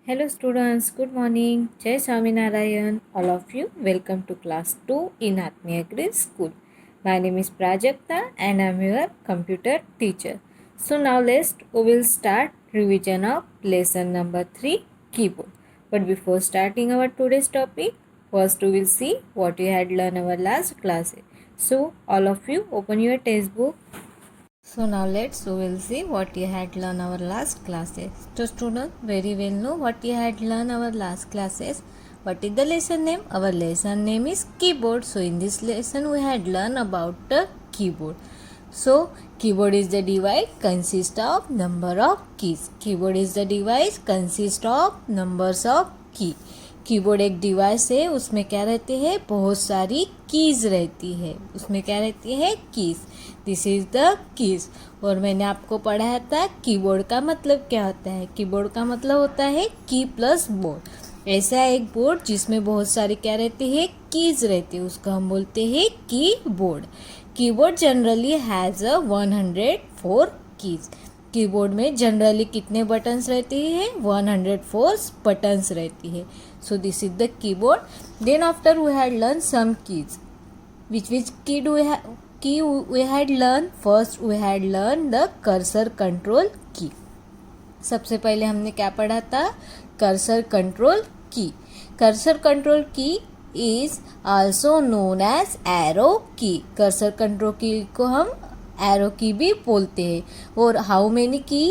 Hello students, good morning. Jai Swaminarayan. All of you, welcome to class 2 in Atmiya Grade School. My name is Prajakta and I am your computer teacher. So now we will start revision of lesson number 3 keyboard. But before starting our today's topic, first we will see what we had learned our last class. So all of you open your textbook. So now we will see what you had learned our last classes. So students very well know what you had learned our last classes. What is the lesson name? Our lesson name is keyboard. So in this lesson we had learned about the keyboard. So keyboard is the device consist of number of keys. Keyboard is the device consist of numbers of key. Keyboard एक device है, उसमें क्या रहते हैं, बहुत सारी keys रहती है. उसमें क्या रहती है, keys. This is the keys. और मैंने आपको पढ़ाया था कीबोर्ड का मतलब क्या होता है. कीबोर्ड का मतलब होता है की प्लस बोर्ड. ऐसा एक बोर्ड जिसमें बहुत सारी क्या रहती है, कीज रहती है, उसको हम बोलते हैं keyboard. Keyboard generally has 104 keys. Keyboard में जनरली कितने बटन्स रहते हैं, 104 बटन्स रहती है. So this is the keyboard. Then after we had learned some keys. Which key we had learned? First we had learned the cursor control key. सबसे पहले हमने क्या पढ़ा था, cursor control key. Cursor control key is also known as arrow key. Cursor control key को हम arrow key भी बोलते हैं. और how many key?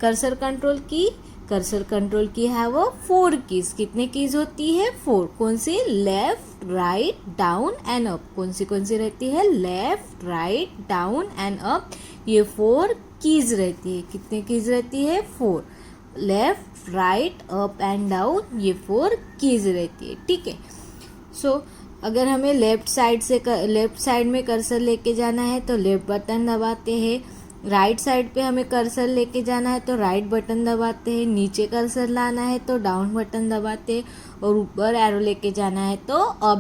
Cursor control key cursor control की है वो 4 कीज. कितने कीज होती है, 4. कौन सी, left right down and up. कौन सी रहती है, left right down and up. ये 4 कीज रहती है. कितने कीज रहती है, 4. Left right up and down, ये 4 कीज रहती है. ठीक है. सो अगर हमें लेफ्ट साइड में कर्सर लेके जाना है तो लेफ्ट बटन दबाते हैं. राइट साइड पे हमें कर्सर लेके जाना है तो राइट बटन दबाते हैं. नीचे कर्सर लाना है तो डाउन बटन दबाते हैं. और ऊपर एरो लेके जाना है तो अप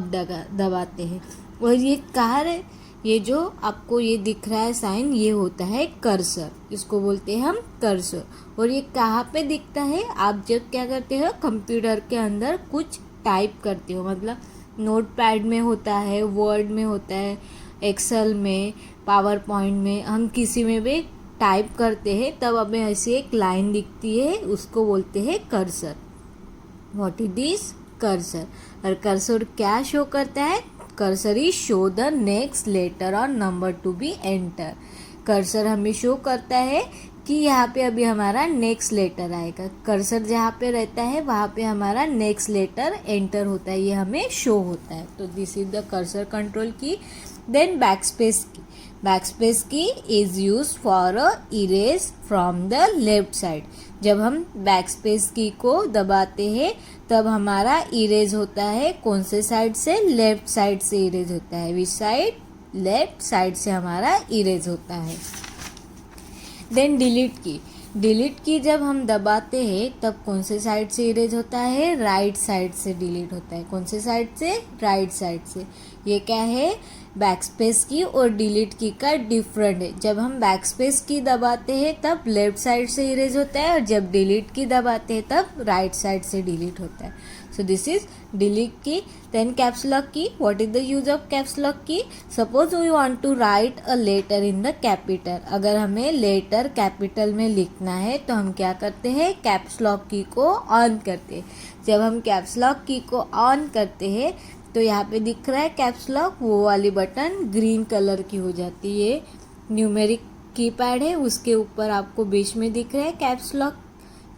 दबाते हैं. और ये कहाँ है, ये जो आपको ये दिख रहा है साइन, ये होता है कर्सर. इसको बोलते हैं हम कर्सर. और ये कहाँ पे दिखता है, आप जब क्या करते हो, कंप्यूटर के अंदर कुछ टाइप करते हो. मतलब नोटपैड में होता है, वर्ड में होता है, एक्सेल में, पावर पॉइंट में, हम किसी में भी टाइप करते हैं तब हमें ऐसी एक लाइन दिखती है, उसको बोलते हैं cursor. What is this, cursor. और कर्सर क्या शो करता है, cursor is show the next letter और number to be enter. Cursor हमें शो करता है कि यहाँ पे अभी हमारा नेक्स्ट लेटर आएगा. कर्सर जहाँ पे रहता है वहाँ पे हमारा नेक्स्ट लेटर एंटर होता है, ये हमें शो होता है. तो this is the cursor control की. देन बैकस्पेस की. बैकस्पेस की is use for erase from the left side. जब हम बैकस्पेस की को दबाते हैं तब हमारा इरेज होता है कौन से साइड से, लेफ्ट साइड से इरेज होता है. विच साइड, लेफ्ट साइड से हमारा इरेज होता है. देन डिलीट की. डिलीट की जब हम दबाते हैं तब कौन से साइड से इरेज होता है, राइट साइड से डिलीट होता है. कौन से साइड से, राइट साइड से. ये क्या है, बैकस्पेस की और डिलीट की का डिफरेंट है. जब हम बैकस्पेस की दबाते हैं तब लेफ्ट साइड से इरेज होता है और जब डिलीट की दबाते हैं तब राइट साइड से डिलीट होता है. So this is delete key. Then caps lock key. What is the use of caps lock key. Suppose we want to write a letter in the capital. अगर हमें letter capital में लिखना है तो हम क्या करते हैं, कैप्स लॉक की को ऑन करते हैं. जब हम कैप्स लॉक की को ऑन करते हैं तो यहाँ पे दिख रहा है कैप्स लॉक, वो वाली बटन ग्रीन कलर की हो जाती है. न्यूमेरिक कीपैड है, उसके ऊपर आपको बीच में दिख रहा है कैप्स लॉक.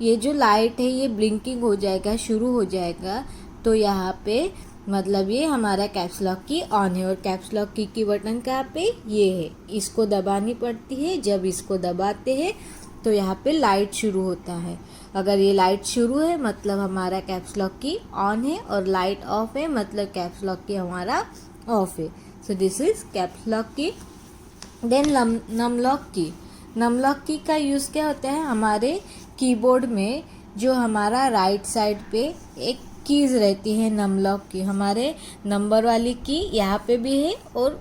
ये जो लाइट है ये ब्लिंकिंग हो जाएगा, शुरू हो जाएगा. तो यहाँ पे मतलब ये हमारा कैप्स लॉक की ऑन है. और कैप्स लॉक की बटन कहाँ पे, ये है. इसको दबानी पड़ती है. जब इसको दबाते हैं तो यहाँ पे लाइट शुरू होता है. अगर ये लाइट शुरू है मतलब हमारा कैप्स लॉक की ऑन है, और लाइट ऑफ है मतलब कैप्स लॉक की हमारा ऑफ है. So this is caps lock key. Then num lock key. Num lock की का यूज़ क्या होता है, हमारे कीबोर्ड में जो हमारा राइट साइड पे एक कीज रहती है नम लॉक की. हमारे नंबर वाली की यहाँ पे भी है और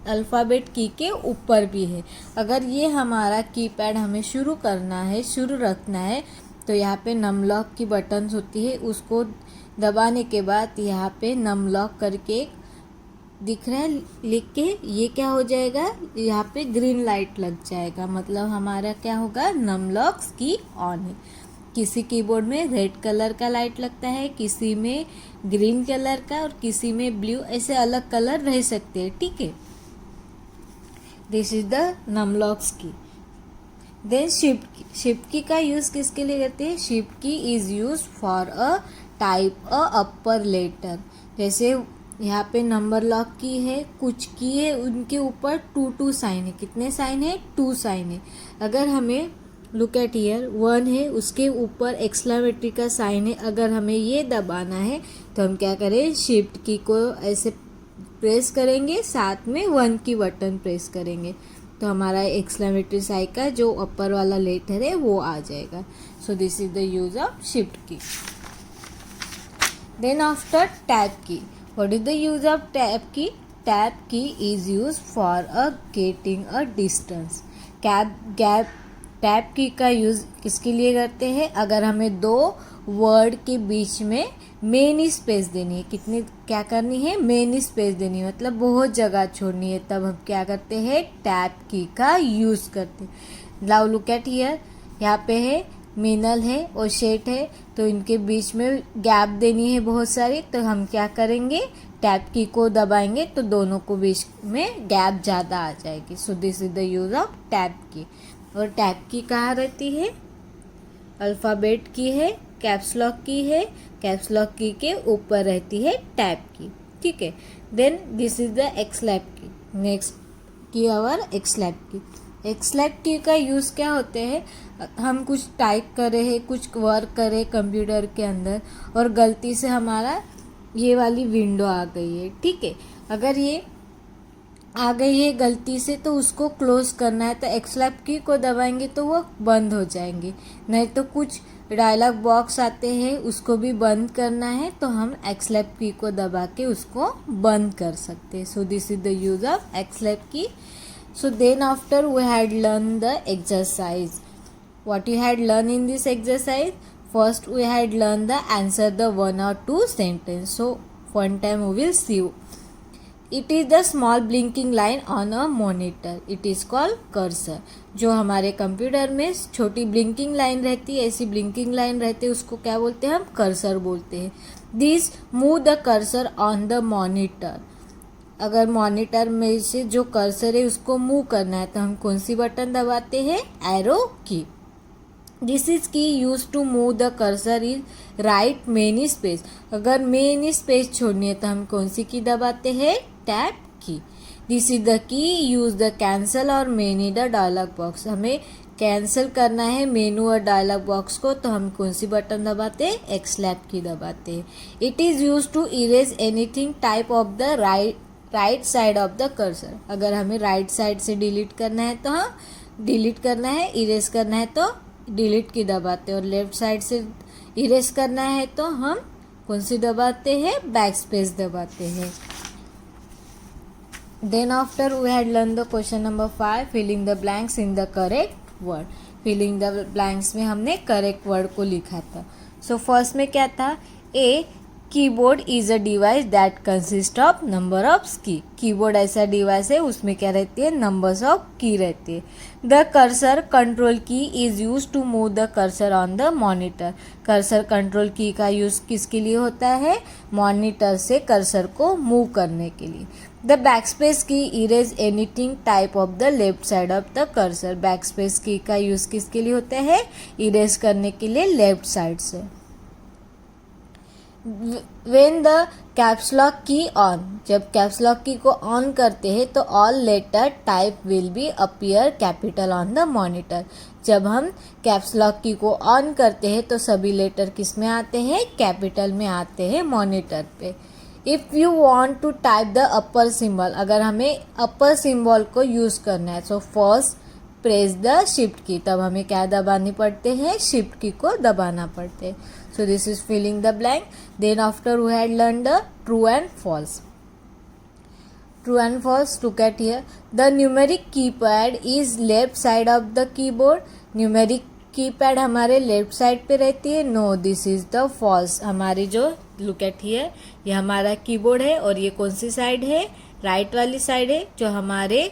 अल्फ़ाबेट की के ऊपर भी है. अगर ये हमारा कीपैड हमें शुरू करना है, शुरू रखना है तो यहाँ पे नम लॉक की बटन्स होती है, उसको दबाने के बाद यहाँ पे नम लॉक करके दिख रहा है लिख के, ये क्या हो जाएगा, यहाँ पे ग्रीन लाइट लग जाएगा, मतलब हमारा क्या होगा, नम लॉक्स की ऑन है। किसी कीबोर्ड में रेड कलर का लाइट लगता है, किसी में ग्रीन कलर का और किसी में ब्लू, ऐसे अलग कलर रह सकते हैं, ठीक है। This is the num locks key. Then shift key का यूज किसके लिए करते हैं, shift key is use for a type a upper letter. जैसे यहाँ पे नंबर लॉक की है, कुछ की है, उनके ऊपर 2 साइन है, कितने साइन है, 2 साइन है। अगर हमें लुक एट हियर 1 है, उसके ऊपर एक्सक्लेमेटरी का साइन है, अगर हमें ये दबाना है तो हम क्या करें, शिफ्ट की को ऐसे प्रेस करेंगे, साथ में 1 की बटन प्रेस करेंगे, तो हमारा एक्सक्लेमेटरी साइन का जो अपर वाला लेटर है वो आ जाएगा। सो this is the use of shift key. Then after tab की, what is the use of tab key? Tab key is used for a getting a distance. Tab की का यूज़ किसके लिए करते हैं, अगर हमें 2 वर्ड के बीच में मेन स्पेस देनी है, कितनी क्या करनी है, मेन स्पेस देनी है, मतलब बहुत जगह छोड़नी है, तब हम क्या करते हैं, टैब की का यूज़ करते हैं। नाउ लुक एट हियर, यहाँ पे है मीनल है और शेट है, तो इनके बीच में गैप देनी है बहुत सारी, तो हम क्या करेंगे, टैब की को दबाएंगे तो दोनों को बीच में गैप ज़्यादा आ जाएगी। सो this is the use of tab की। और टैब की कहाँ रहती है, अल्फ़ाबेट की है, कैप्स लॉक की है, कैप्स लॉक की के ऊपर रहती है टैब की, ठीक है। देन दिस इज द एक्सलैप की। नेक्स्ट की आवर एक्सलैप की। एक्सलैप की का यूज़ क्या होते हैं, हम कुछ टाइप कर रहे हैं, कुछ वर्क कर रहे कंप्यूटर के अंदर और गलती से हमारा ये वाली विंडो आ गई है, ठीक है। अगर ये आ गई है गलती से तो उसको क्लोज करना है, तो एक्सलैप की को दबाएंगे तो वो बंद हो जाएंगे। नहीं तो कुछ डायलॉग बॉक्स आते हैं, उसको भी बंद करना है तो हम एक्सलैप की को दबा के उसको बंद कर सकते हैं। So this is the use of एक्सलैप key. So then after we had learned the exercise. What you had learned in this exercise? First we had learned the answer the 1 or 2 sentence. So one time we will see. It is the small blinking line on a monitor. It is called cursor. जो हमारे computer में छोटी blinking line रहती है, ऐसी blinking line रहती है, उसको क्या बोलते हैं, हम कर्सर बोलते हैं। This move the cursor on the monitor. अगर मॉनिटर में से जो कर्सर है उसको मूव करना है तो हम कौन सी बटन दबाते हैं, arrow key. This is key use to move the cursor is right main space. अगर मेन स्पेस छोड़नी है तो हम कौन सी की दबाते हैं, टैब की। This is the key use the cancel और मेनी द डायलॉग बॉक्स। हमें कैंसिल करना है मेनू और डायलॉग बॉक्स को तो हम कौन सी बटन दबाते हैं, एक्सलैप की दबाते हैं। It is use to erase anything type of the right side of the cursor. अगर हमें राइट साइड से डिलीट करना है तो हाँ डिलीट करना है, इरेज करना है तो डिलीट की दबाते हैं, और लेफ्ट साइड से इरेज करना है तो हम कौन सी दबाते हैं, बैक स्पेस दबाते हैं। Then after we had learn the question number 5, filling the blanks in the correct word. Filling the blanks में हमने करेक्ट वर्ड को लिखा था। सो फर्स्ट में क्या था, a keyboard is a device that consist of number of key. Keyboard ऐसा device है उसमें क्या रहती है, नंबर्स ऑफ की रहती है। The cursor control key is use to move the cursor on the monitor. Cursor control key का use किसके लिए होता है, मॉनिटर से कर्सर को मूव करने के लिए। The backspace key erase anything type of the left side of the cursor. Backspace की का यूज किसके लिए होता है, इरेज करने के लिए लेफ्ट साइड से। When the caps lock की on, जब कैप्स लॉक की को ऑन करते हैं तो all letter type will be appear capital on the monitor। जब हम कैप्स लॉक की को ऑन करते हैं तो सभी लेटर किस में आते हैं, कैपिटल में आते हैं मॉनिटर पे। If you want to type the upper symbol, अगर हमें अपर सिंबल को यूज़ करना है तो फर्स्ट प्रेस द शिफ्ट की, तब हमें क्या दबानी पड़ते हैं, शिफ्ट की को दबाना पड़ते हैं। So this is filling the blank. Then after we had learned the true and false. True and false, look at here. The numeric keypad is left side of the keyboard. Numeric keypad हमारे left side पे रहती है? No, this is the false. हमारी जो look at here, ये हमारा keyboard है और ये कौन सी साइड है? राइट वाली साइड है। जो हमारे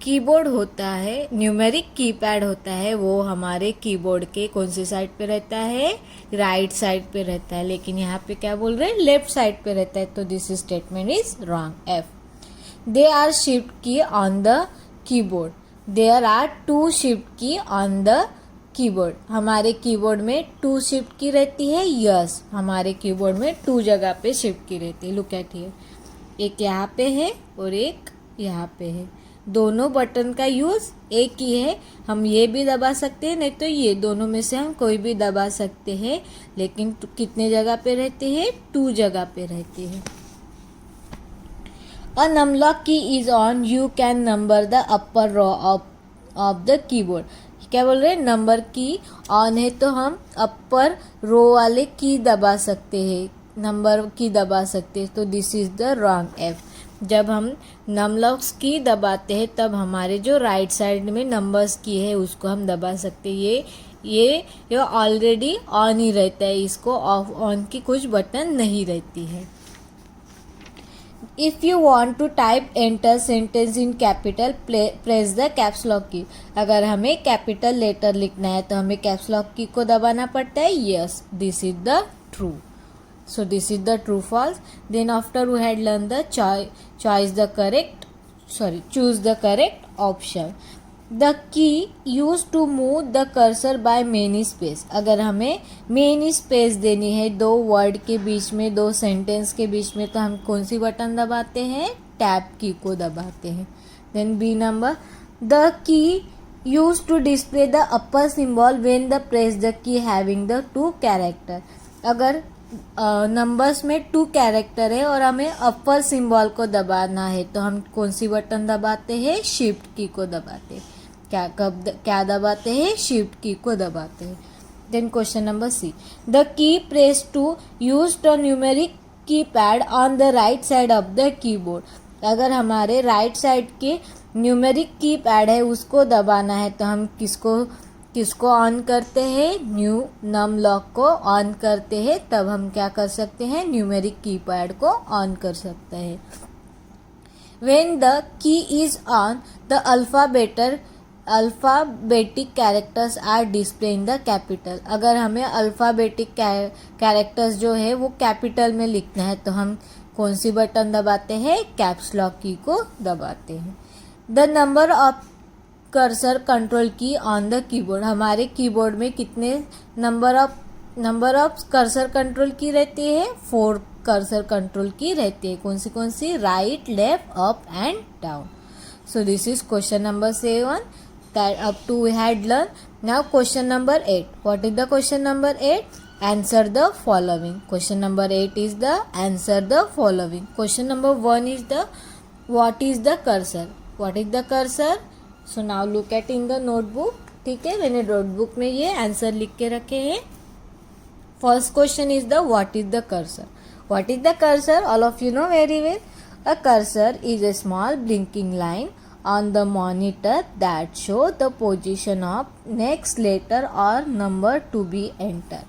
कीबोर्ड होता है, न्यूमेरिक कीपैड होता है, वो हमारे कीबोर्ड के कौन सी साइड पे रहता है? राइट साइड पे रहता है। लेकिन यहाँ पे क्या बोल रहे हैं? लेफ्ट साइड पे रहता है। तो this statement is wrong. F, they are shift key on the keyboard. There are 2 shift key on the keyboard. हमारे कीबोर्ड में 2 शिफ्ट की रहती है? यस, हमारे कीबोर्ड में 2 जगह पे शिफ्ट की रहती है। लुक एट हियर, एक यहाँ पे है और एक यहाँ पे है। दोनों बटन का यूज़ एक ही है। हम ये भी दबा सकते हैं, नहीं तो ये, दोनों में से हम कोई भी दबा सकते हैं। लेकिन कितने जगह पे रहते हैं? 2 जगह पे रहते हैं। A numlock key is on, you can number the upper row of the keyboard. क्या बोल रहे हैं? नंबर की ऑन है तो हम अपर रो वाले की दबा सकते हैं, नंबर की दबा सकते हैं। तो this is the wrong F. जब हम नमलॉक्स की दबाते हैं तब हमारे जो राइट साइड में नंबर्स की है उसको हम दबा सकते हैं। ये ऑलरेडी ऑन ही रहता है, इसको ऑफ ऑन की कुछ बटन नहीं रहती है। If you want to type enter sentence in capital, press the caps lock key. अगर हमें कैपिटल लेटर लिखना है तो हमें कैप्स लॉक की को दबाना पड़ता है। Yes, this is the true. So this is the true false. Then after we had learned the choose the correct option. The key used to move the cursor by many space. अगर हमें many space देनी है 2 word के बीच में, 2 sentence के बीच में, तो हम कौन सी बटन दबाते हैं? टैब की को दबाते हैं। Then B number, the key used to display the upper symbol when the press the key having the 2 character. अगर नंबर्स में 2 कैरेक्टर है और हमें अपर सिंबल को दबाना है तो हम कौन सी बटन दबाते हैं? शिफ्ट की को दबाते हैं। क्या दबाते हैं? शिफ्ट की को दबाते हैं। Then question number C, the key press to use the numeric keypad on the right side of the keyboard. अगर हमारे राइट साइड के न्यूमेरिक कीपैड है उसको दबाना है तो हम किसको ऑन करते हैं? नम लॉक को ऑन करते हैं, तब हम क्या कर सकते हैं? न्यूमेरिक कीपैड को ऑन कर सकते हैं। When the key is on, the alphabetic characters are displayed in the capital. अगर हमें अल्फ़ाबेटिक कैरेक्टर्स जो है वो कैपिटल में लिखना है तो हम कौन सी बटन दबाते हैं? कैप्स लॉक की को दबाते हैं। The number of cursor control की ऑन द कीबोर्ड। हमारे कीबोर्ड में कितने नंबर ऑफ कर्सर कंट्रोल की रहती है? 4 कर्सर कंट्रोल की रहती है। कौन सी? Right, left, up and down. So this is question number 7 that up to we had learned. Now question number 8. What is the question number 8? Answer the following. Question number 8 is the answer the following. Question number 1 is the what is the cursor? What is the cursor? So now look at in the notebook. ठीक है, मैंने notebook में ये answer लिख के रखे हैं। First question is the what is the cursor. What is the cursor? All of you know very well. A cursor is a small blinking line on the monitor that show the position of next letter or number to be entered.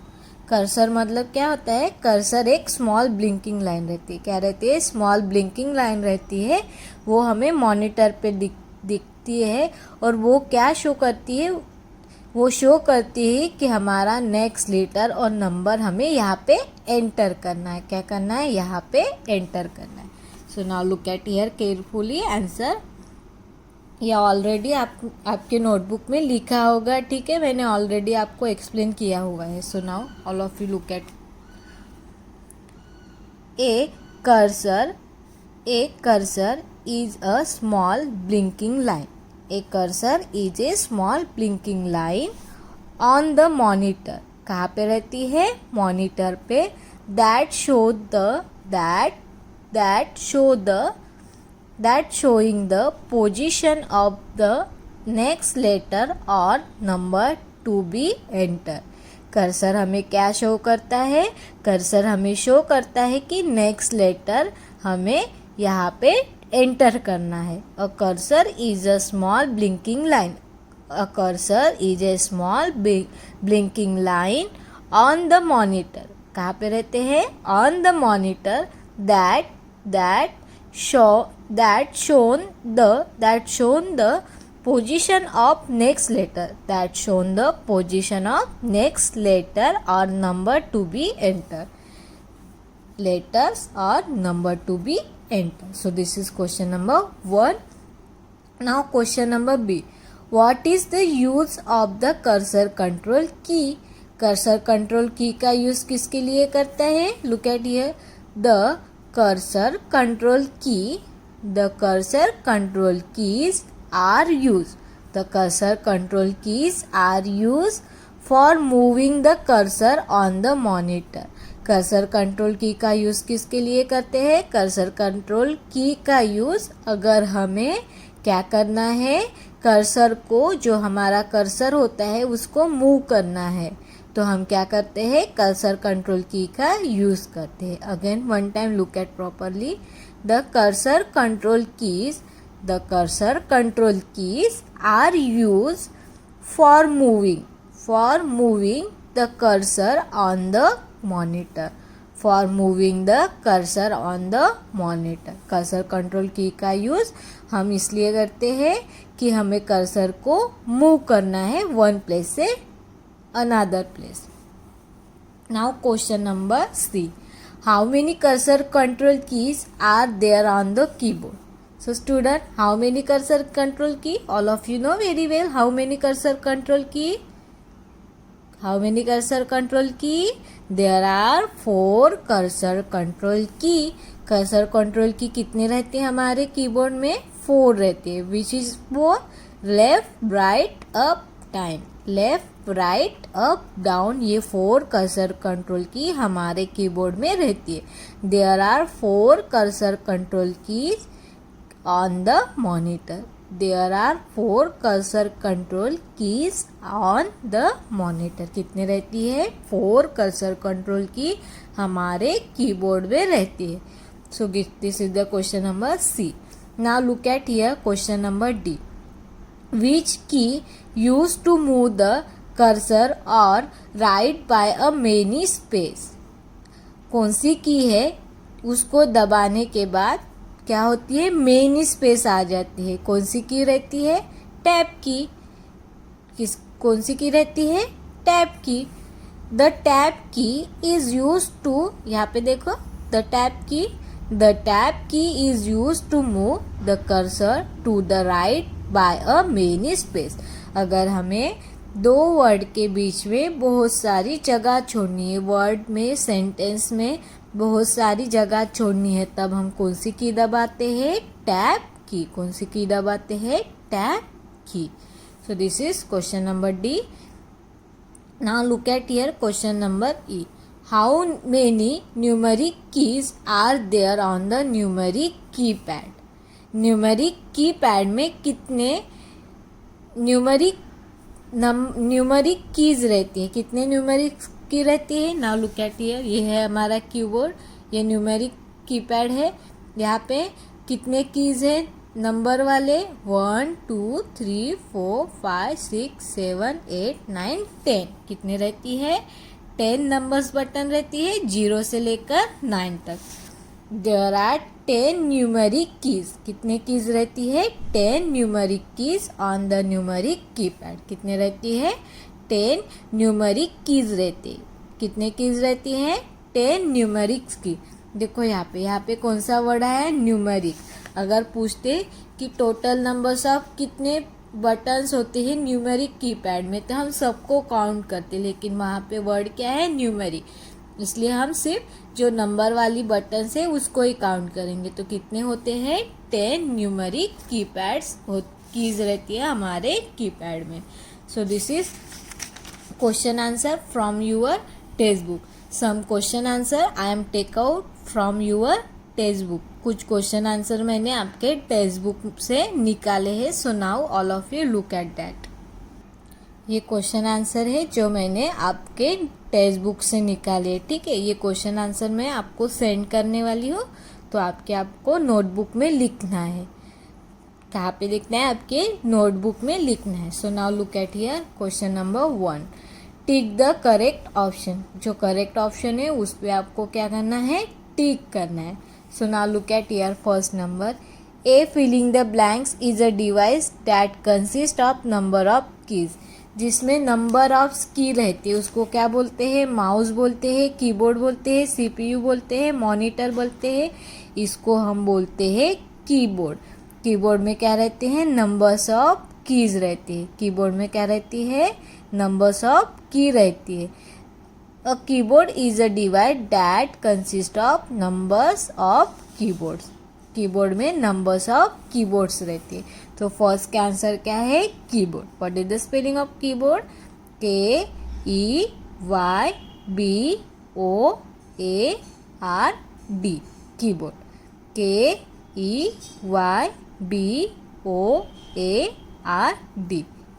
Cursor मतलब क्या होता है? Cursor एक small blinking line रहती है। क्या रहती है? स्मॉल ब्लिंकिंग लाइन रहती है। वो हमें मॉनिटर पे दिखती है और वो क्या शो करती है? वो शो करती है कि हमारा नेक्स्ट लेटर और नंबर हमें यहाँ पे एंटर करना है। क्या करना है? यहाँ पे एंटर करना है। So now look at here carefully answer. या ऑलरेडी आपके नोटबुक में लिखा होगा, ठीक है, मैंने ऑलरेडी आपको एक्सप्लेन किया हुआ है। So now all of you look eight A cursor is a small blinking line. A cursor is a small blinking line on the monitor. कहाँ पे रहती है? मॉनिटर पे। that showing the position of the next letter or number to be entered. Cursor हमें क्या show करता है? Cursor हमें शो करता है कि नेक्स्ट लेटर हमें यहाँ पे एंटर करना है। A cursor is a small blinking line. A cursor is a small blinking line on the monitor. कहाँ पे रहते हैं? On the monitor that shown the position of next letter. That shown the position of next letter or number to be entered. Letters or number to be entered. So this is question number 1. Now question number B. What is the use of the cursor control key? Cursor control key का use किसके लिए करता है? Look at here. The cursor control keys are use. The cursor control keys are use for moving the cursor on the monitor. Cursor control key का use किसके लिए करते हैं? कर्सर कंट्रोल की का यूज अगर हमें क्या करना है, कर्सर को, जो हमारा कर्सर होता है उसको मूव करना है, तो हम क्या करते हैं? कर्सर कंट्रोल की का यूज करते हैं. Again one time look at properly. The cursor control keys are use for moving the cursor on the monitor. Cursor control key का यूज हम इसलिए करते हैं कि हमें कर्सर को मूव करना है वन प्लेस से another place. Now question number C. How many cursor control keys are there on the keyboard? So student, how many cursor control key? All of you know very well how many cursor control key? There are 4 cursor control key. Cursor control की कितने रहते हैं हमारे keyboard में? 4 रहते हैं. Which is 4? Left, right, up, down. Left, right, up, down, ये 4 cursor control की हमारे कीबोर्ड में रहती है. There are 4 cursor control keys on the monitor. There are 4 cursor control keys on the monitor. कितने रहती है? 4 कर्सर कंट्रोल की हमारे कीबोर्ड में रहती है. So this is the question number C. Now look at here question number D. Which key used to move the cursor or write by a many space? कौन सी की है उसको दबाने के बाद क्या होती है? मेनी स्पेस आ जाती है. कौन सी की रहती है? टैब की. कौन सी की रहती है? Tab key. The tab key is use to, यहाँ पे देखो, the tab key is use to move the cursor to the right by a many space. अगर हमें 2 वर्ड के बीच में बहुत सारी जगह छोड़नी है, वर्ड में, सेंटेंस में बहुत सारी जगह छोड़नी है, तब हम कौन सी की दबाते हैं? टैब की. कौन सी की दबाते हैं? Tab key. So this is question number D. Now look at here question number E. How many numeric keys are there on the numeric keypad? Numeric keypad में कितने न्यूमेरिक कीज रहती है? कितने न्यूमेरिक की रहती है? Now look at here. ये है हमारा कीबोर्ड, ये न्यूमेरिक कीपैड है. यहाँ पे कितने कीज है नंबर वाले? 1 2 3 4 5 6 7 8 9 10. कितने रहती है? 10 नंबर्स बटन रहती है 0 से लेकर 9 तक. There are 10 numeric keys. कितने कीज रहती है? 10 numeric keys on the numeric keypad. कितने रहती है? 10 न्यूमेरिक कीज रहती. कितने कीज रहती हैं? 10 न्यूमेरिक्स की. देखो यहाँ पे कौन सा वर्ड है? न्यूमेरिक. अगर पूछते कि टोटल नंबर्स ऑफ कितने बटन्स होते हैं न्यूमेरिक कीपैड में, तो हम सबको काउंट करते, लेकिन वहाँ पे वर्ड क्या है? न्यूमेरिक. इसलिए हम सिर्फ जो नंबर वाली बटन्स है उसको ही काउंट करेंगे. तो कितने होते हैं? 10 न्यूमेरिक कीज रहती है हमारे कीपैड में. So this is question answer from your text book. Some question answer I am take out from your text book. कुछ क्वेश्चन आंसर मैंने आपके टेक्स्ट बुक से निकाले हैं. So now all of you look at that. ये question answer है जो मैंने आपके टेक्स्ट बुक से निकाले. ठीक है, ये क्वेश्चन आंसर मैं आपको सेंड करने वाली हूँ, तो आपको नोटबुक में लिखना है. कहाँ पे लिखना है, आपके नोटबुक में लिखना है. So now look at here question number 1. Tick the correct option. जो करेक्ट ऑप्शन है उस पर आपको क्या करना है, टिक करना है. So now look at here first number. A filling the blanks is a device that consist of number of keys. जिसमें नंबर ऑफ की रहती है उसको क्या बोलते हैं, माउस बोलते हैं, कीबोर्ड बोलते हैं, सीपीयू बोलते हैं, मॉनिटर बोलते हैं. इसको हम बोलते हैं कीबोर्ड. कीबोर्ड में क्या रहते हैं, नंबर्स ऑफ कीज रहती है. कीबोर्ड में क्या रहती है, नंबर्स ऑफ की रहती है. A keyboard is a device that consist of numbers of keyboards. Keyboard में नंबर्स ऑफ कीबोर्ड्स रहती है. तो फर्स्ट का आंसर क्या है, keyboard. What is the spelling of keyboard, KEYBOARD. Keyboard, KEYBOARD.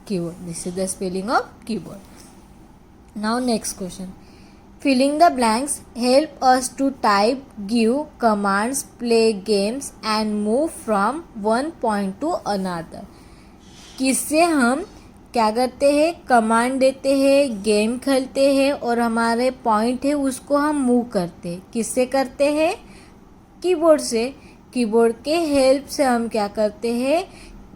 Keyboard. This is the spelling of keyboard. Now next question. Filling the blanks help us to type, give commands, play games and move from one point to another. किससे हम क्या करते हैं, command देते हैं, game खेलते हैं और हमारे पॉइंट है उसको हम मूव करते हैं. किससे करते हैं, कीबोर्ड से. कीबोर्ड के हेल्प से हम क्या करते हैं,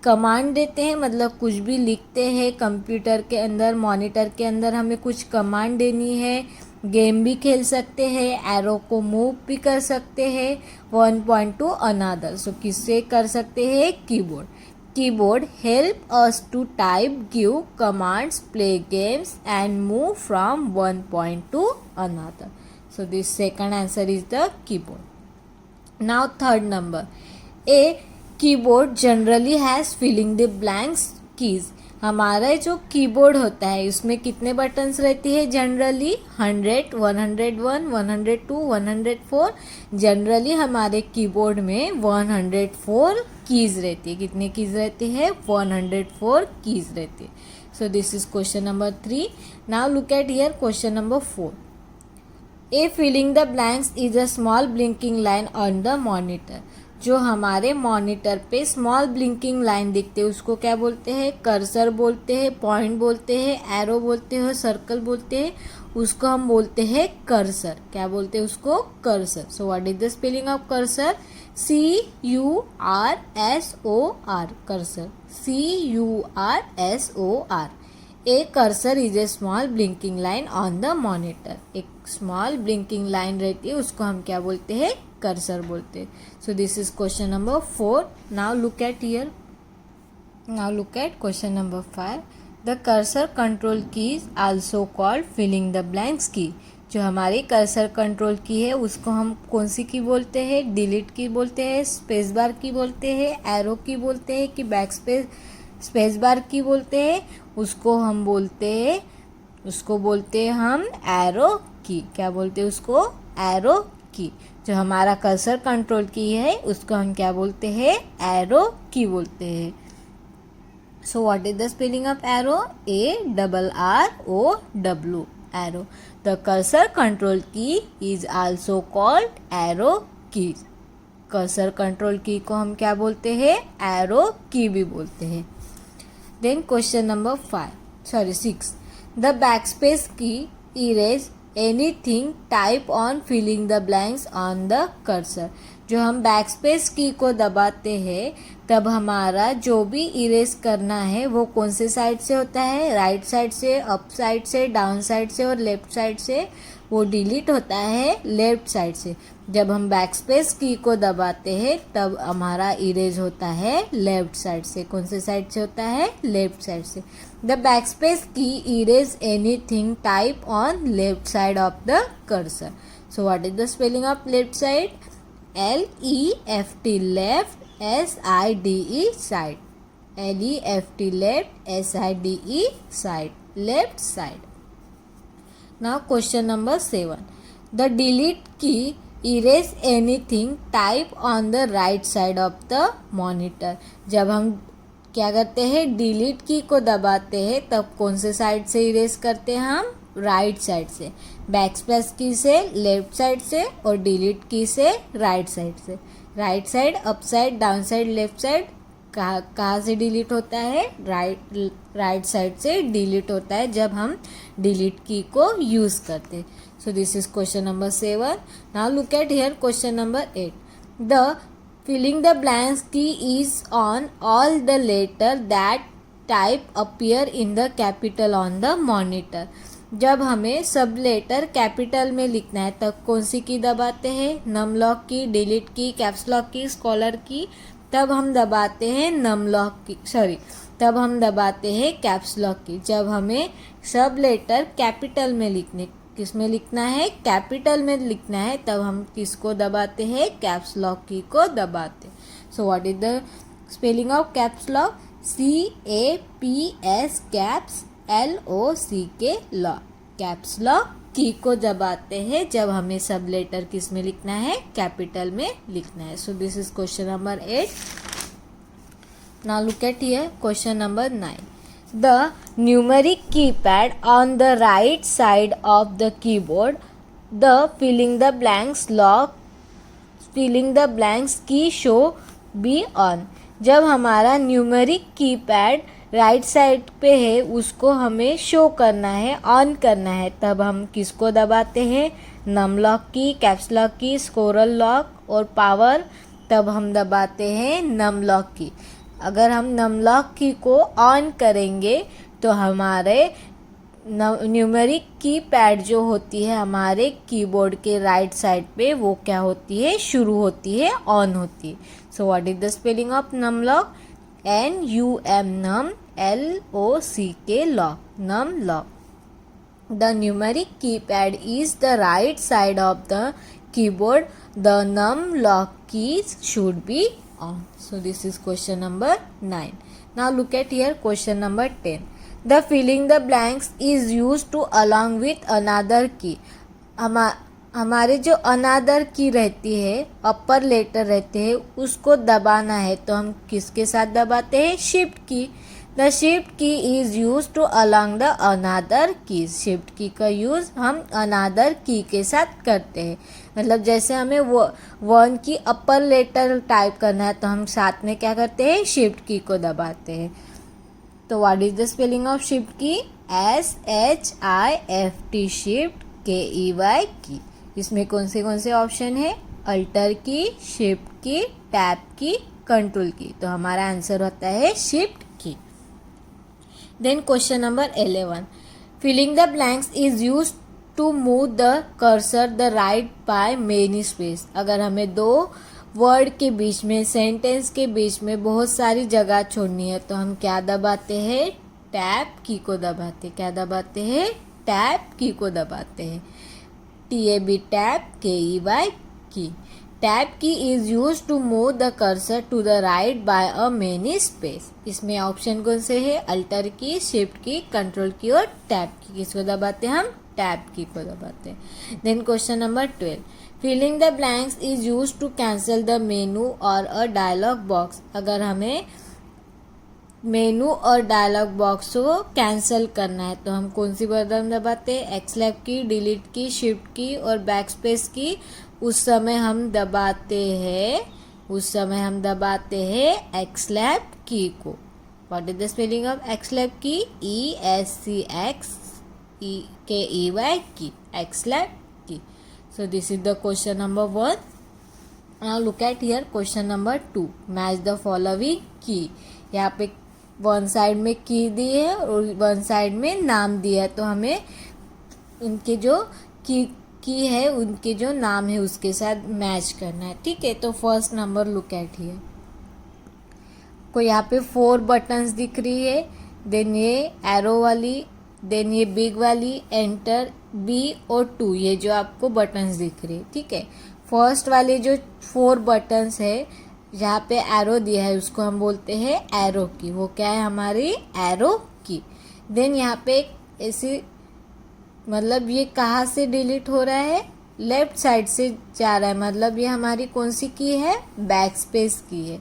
कमांड देते हैं. मतलब कुछ भी लिखते हैं कंप्यूटर के अंदर, मॉनिटर के अंदर हमें कुछ कमांड देनी है. गेम भी खेल सकते हैं, एरो को मूव भी कर सकते हैं one point to another. So किससे कर सकते हैं, keyboard. Keyboard help us to type, give commands, play games and move from one point to another. So this second answer is the keyboard. Now third number. A keyboard generally has filling the blanks keys. हमारा जो keyboard होता है उसमें कितने buttons रहती है, generally 100, 101, 102, 104. Generally हमारे keyboard में 104 कीज रहती है. कितने कीज रहती है, 104 कीज रहती है. So this is question number 3. Now look at here question number 4. A filling the blanks is a small blinking line on the monitor. जो हमारे मॉनिटर पे स्मॉल ब्लिंकिंग लाइन दिखते हैं उसको क्या बोलते हैं, कर्सर बोलते हैं, पॉइंट बोलते हैं, एरो बोलते हैं, सर्कल बोलते हैं. उसको हम बोलते हैं कर्सर. क्या बोलते हैं उसको, cursor. So what is the spelling of cursor, CURSOR. Cursor, CURSOR. A cursor is a small blinking line on the monitor. एक स्मॉल ब्लिंकिंग लाइन रहती है उसको हम क्या बोलते हैं, कर्सर बोलते हैं. So this is question number 4. Now look at here. Now look at question number 5. The cursor control key is also called filling the blanks key. जो हमारी कर्सर कंट्रोल की है उसको हम कौन सी की बोलते हैं, डिलीट की बोलते हैं, स्पेस बार की बोलते हैं, एरो की बोलते हैं कि बैक स्पेस बार की बोलते हैं. उसको हम बोलते हैं, उसको बोलते हैं हम एरो की. क्या बोलते हैं उसको, एरो की. जो हमारा कर्सर कंट्रोल की है उसको हम क्या बोलते हैं, एरो की बोलते हैं. सो what is the spelling of arrow, ARROW. Arrow. The cursor control key is also called arrow की. कर्सर कंट्रोल की को हम क्या बोलते हैं, एरो की भी बोलते हैं. देन क्वेश्चन नंबर 6. The backspace key erase anything type on filling the blanks on the cursor. जो हम बैकस्पेस की को दबाते हैं तब हमारा जो भी इरेज करना है वो कौन से साइड से होता है, राइट साइड से, अप साइड से, डाउन साइड से और लेफ्ट साइड से. वो डिलीट होता है लेफ्ट साइड से. जब हम बैकस्पेस की को दबाते हैं तब हमारा इरेज होता है लेफ्ट साइड से. कौन से साइड से होता है, लेफ्ट साइड से. The backspace key erase anything type on left side of the cursor. So what is the spelling of left side, LEFT left, SIDE side. LEFT left, SIDE side, left side. Now question number 7. The delete key erase anything type on the right side of the monitor. जब हम क्या करते हैं, delete की को दबाते हैं तब कौन से साइड से इरेज करते हैं हम, राइट साइड से. बैकस्पेस की से लेफ्ट साइड से और डिलीट की से राइट साइड से. Right side, up side, down side, left side कहाँ से डिलीट होता है, राइट साइड से डिलीट होता है जब हम डिलीट की को यूज़ करते हैं. So this is question number 7. Now look at here question number 8. The filling the blanks key is on all the letter that type appear in the capital on the monitor. जब हमें सब letter capital में लिखना है तब कौन सी की दबाते हैं, नम लॉक की, डिलीट की, कैप्स लॉक की, स्कॉलर की. तब हम दबाते हैं नम लॉक की, तब हम दबाते हैं कैप्स लॉक की. जब हमें सब लेटर कैपिटल में लिखने, किस में लिखना है, कैपिटल में लिखना है, तब हम किसको दबाते हैं, कैप्स लॉक की को दबाते हैं. सो what is the spelling of caps lock? CAPS caps, LOCK lock. Caps lock की को दबाते हैं जब हमें सब लेटर किस में लिखना है, कैपिटल में लिखना है. So this is question number 8. Now look at here question number 9. The numeric keypad on the right side of the keyboard, the filling the blanks key should be on. जब हमारा numeric keypad right side पे है उसको हमें show करना है, on करना है, तब हम किसको दबाते हैं, नम लॉक की, कैप्स लॉक की, स्क्रोल लॉक और पावर. तब हम दबाते हैं नम लॉक की. अगर हम नम लॉक की को ऑन करेंगे तो हमारे न्यूमेरिक कीपैड जो होती है हमारे कीबोर्ड के राइट साइड पे वो क्या होती है, शुरू होती है, ऑन होती है. So what is the spelling of num lock? NUM num, LOCK lock, num lock. The numeric keypad is the right side of the keyboard. The num lock keys should be on. So this is question number 9. Now look at here question number 10. The filling the blanks is used to along with another key. हमारे जो another की रहती है, अपर letter रहते हैं, उसको दबाना है तो हम किसके साथ दबाते हैं, shift key. The shift key is use to along the another key. Shift key का यूज हम अनदर की के साथ करते हैं. मतलब जैसे हमें वन की अपर लेटर टाइप करना है तो हम साथ में क्या करते हैं, शिफ्ट की को दबाते हैं. तो what is the spelling of shift की? SHIFT शिफ्ट, KEY की. इसमें कौन से ऑप्शन है, अल्टर की, शिफ्ट की, टैब की, कंट्रोल की. तो हमारा आंसर होता है shift key. Then question number 11. Filling the blanks is used to move the cursor the right by many space. अगर हमें दो वर्ड के बीच में, सेंटेंस के बीच में बहुत सारी जगह छोड़नी है तो हम क्या दबाते हैं, टैब की को दबाते हैं. क्या दबाते हैं, टैब की को दबाते हैं. TAB tab, KEY key. Tab key is use to move the cursor to the right by a many space. इसमें ऑप्शन कौन से है, अल्टर की, शिफ्ट की, कंट्रोल की और टैब की. किसको दबाते हैं हम, टैब की को दबाते हैं. Then question number 12. Filling the blanks is use to cancel the menu or a dialogue box. अगर हमें मेनू और डायलॉग बॉक्स को कैंसिल करना है तो हम कौन सी बटन दबाते हैं, एक्सलैप की, डिलीट की, शिफ्ट की और बैकस्पेस की. उस समय हम दबाते हैं एक्सलैप की को. What is the spelling of एक्सलैप key? ESCXKEY की, एक्सलैप key. So this is the question number 1. Now look at here question number 2. Match the following key. यहाँ पे वन साइड में की दी है और वन साइड में नाम दिया है तो हमें उनके जो की है उनके जो नाम है उसके साथ मैच करना है. ठीक है, तो first number look at here. को यहाँ पे 4 बटन्स दिख रही है. देन ये एरो वाली, देन ये बिग वाली, एंटर, B और 2, ये जो आपको बटन्स दिख रही है. ठीक है, फर्स्ट वाले जो 4 बटन्स है जहाँ पे एरो दिया है उसको हम बोलते हैं एरो की. वो क्या है, हमारी एरो की. देन यहाँ पे ऐसी, मतलब ये कहाँ से डिलीट हो रहा है, लेफ्ट साइड से जा रहा है. मतलब ये हमारी कौन सी की है, बैक स्पेस की है.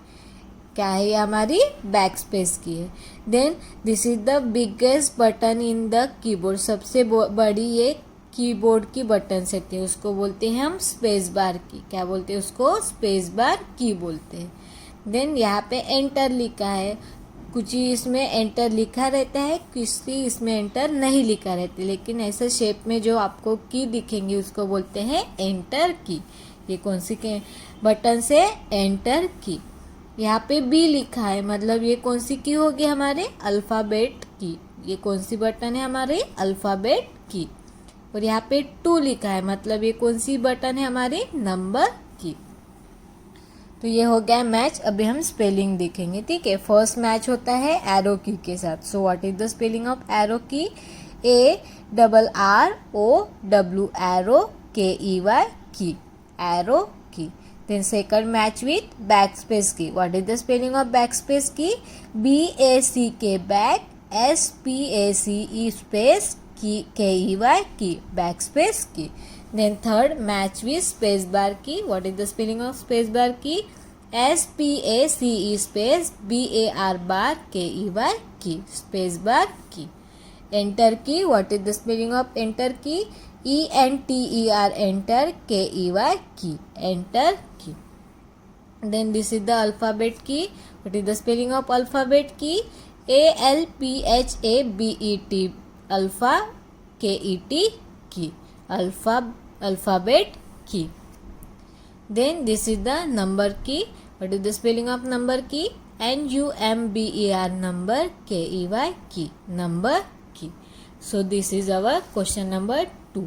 क्या है, ये हमारी बैक स्पेस की है. Then this is the biggest button in the keyboard. सबसे बड़ी ये कीबोर्ड की बटन रहती है, उसको बोलते हैं हम स्पेस बार की. क्या बोलते हैं उसको, स्पेस बार की बोलते हैं. देन यहाँ पे एंटर लिखा है, कुछ ही इसमें एंटर लिखा रहता है, किसी इसमें एंटर नहीं लिखा रहता, लेकिन ऐसे शेप में जो आपको की दिखेंगे उसको बोलते हैं एंटर की। ये कौन सी के बटन से? एंटर की। यहाँ पे बी लिखा है, मतलब ये कौन सी की होगी? हमारे अल्फ़ाबेट की। ये कौन सी बटन है? हमारे अल्फ़ाबेट की। और यहाँ पे 2 लिखा है, मतलब ये कौन सी बटन है? हमारी नंबर की। तो ये हो गया मैच। अभी हम स्पेलिंग देखेंगे, ठीक है। फर्स्ट मैच होता है एरो की के साथ। So what is the spelling of arrow key? ARROW, arrow, KEY key, arrow key. Then second match with backspace key. What is the spelling of backspace key? BACK, back, SPACE space key, KEY key, backspace key. Then third match with space bar key. What is the spelling of space bar key? SPACE space BAR bar, KEY key, space bar key. Enter key. What is the spelling of enter key? ENTER, enter, KEY key, enter key. Then this is the alphabet key. What is the spelling of alphabet key? ALPHABET, alpha, KET key, alphabet key. Then this is the number key. What is the spelling of number key? NUMBER, number, KEY key, number key. So this is our question number 2।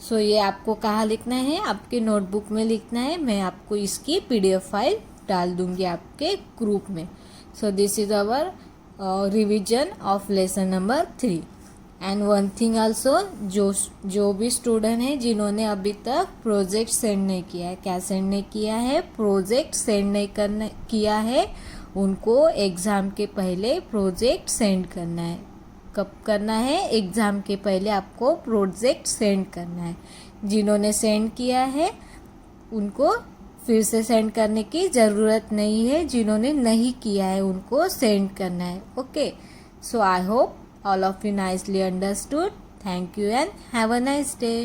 So ये आपको कहाँ लिखना है? आपके notebook में लिखना है। मैं आपको इसकी PDF फाइल डाल दूंगी आपके ग्रुप में। So this is our revision of lesson number 3। And one thing also, जो भी स्टूडेंट हैं जिन्होंने अभी तक प्रोजेक्ट सेंड नहीं किया है, क्या सेंड नहीं किया है? प्रोजेक्ट सेंड नहीं किया है, उनको एग्ज़ाम के पहले प्रोजेक्ट सेंड करना है। कब करना है? एग्ज़ाम के पहले आपको प्रोजेक्ट सेंड करना है। जिन्होंने सेंड किया है उनको फिर से सेंड करने की ज़रूरत नहीं है, जिन्होंने नहीं किया है उनको सेंड करना है। Okay, so I hope all of you nicely understood. Thank you and have a nice day.